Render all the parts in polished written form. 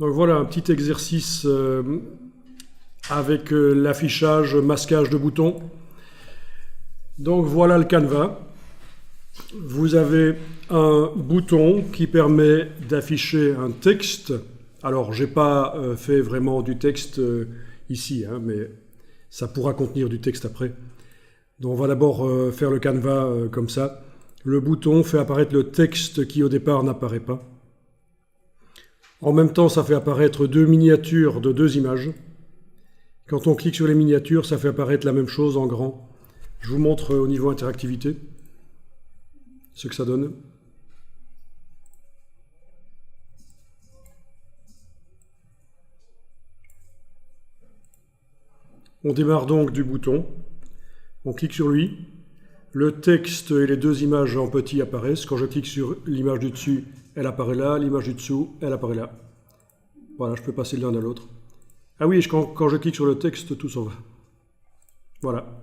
Donc voilà un petit exercice avec l'affichage, masquage de boutons. Donc voilà le canevas. Vous avez un bouton qui permet d'afficher un texte. Alors j'ai pas fait vraiment du texte ici, hein, mais ça pourra contenir du texte après. Donc on va d'abord faire le canevas comme ça. Le bouton fait apparaître le texte qui au départ n'apparaît pas. En même temps, ça fait apparaître deux miniatures de deux images. Quand on clique sur les miniatures, ça fait apparaître la même chose en grand. Je vous montre au niveau interactivité ce que ça donne. On démarre donc du bouton. On clique sur lui. Le texte et les deux images en petit apparaissent. Quand je clique sur l'image du dessus, elle apparaît là. L'image du dessous, elle apparaît là. Voilà, je peux passer de l'un à l'autre. Ah oui, quand je clique sur le texte, tout s'en va. Voilà.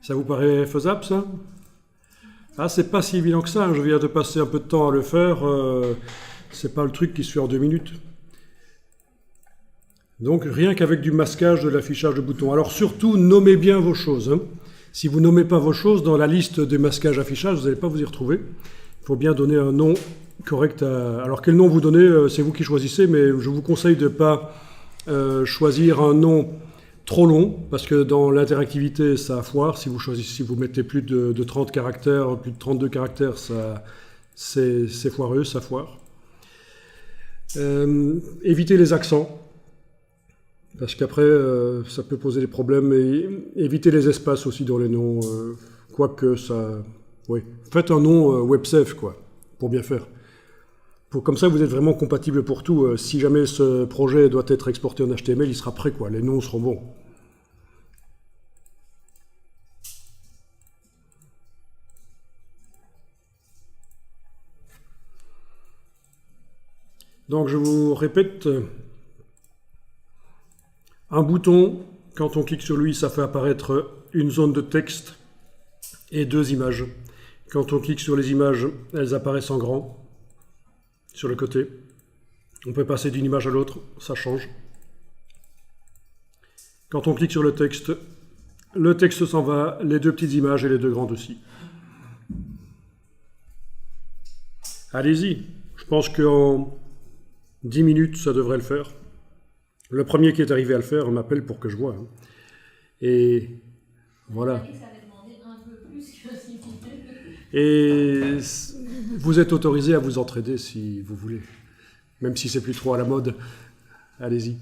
Ça vous paraît faisable, ça? Ah, c'est pas si évident que ça. Je viens de passer un peu de temps à le faire. C'est pas le truc qui se fait en 2 minutes. Donc, rien qu'avec du masquage, de l'affichage de boutons. Alors, surtout, nommez bien vos choses, hein. Si vous nommez pas vos choses, dans la liste des masquages affichage, vous n'allez pas vous y retrouver. Il faut bien donner un nom correct à... Alors, quel nom vous donnez, c'est vous qui choisissez, mais je vous conseille de ne pas choisir un nom trop long, parce que dans l'interactivité, ça foire. Si vous choisissez, si vous mettez plus de 30 caractères, plus de 32 caractères, c'est foireux, ça foire. Évitez les accents. Parce qu'après, ça peut poser des problèmes. Et évitez les espaces aussi dans les noms. Quoique ça... Oui. Faites un nom web-safe, quoi, pour bien faire. Comme ça, vous êtes vraiment compatible pour tout. Si jamais ce projet doit être exporté en HTML, il sera prêt, quoi. Les noms seront bons. Donc, je vous répète... Un bouton, quand on clique sur lui, ça fait apparaître une zone de texte et deux images. Quand on clique sur les images, elles apparaissent en grand sur le côté. On peut passer d'une image à l'autre, ça change. Quand on clique sur le texte s'en va, les deux petites images et les deux grandes aussi. Allez-y, je pense qu'en 10 minutes, ça devrait le faire. Le premier qui est arrivé à le faire m'appelle pour que je vois. Hein. Et voilà. Et vous êtes autorisé à vous entraider si vous voulez. Même si c'est plus trop à la mode. Allez-y.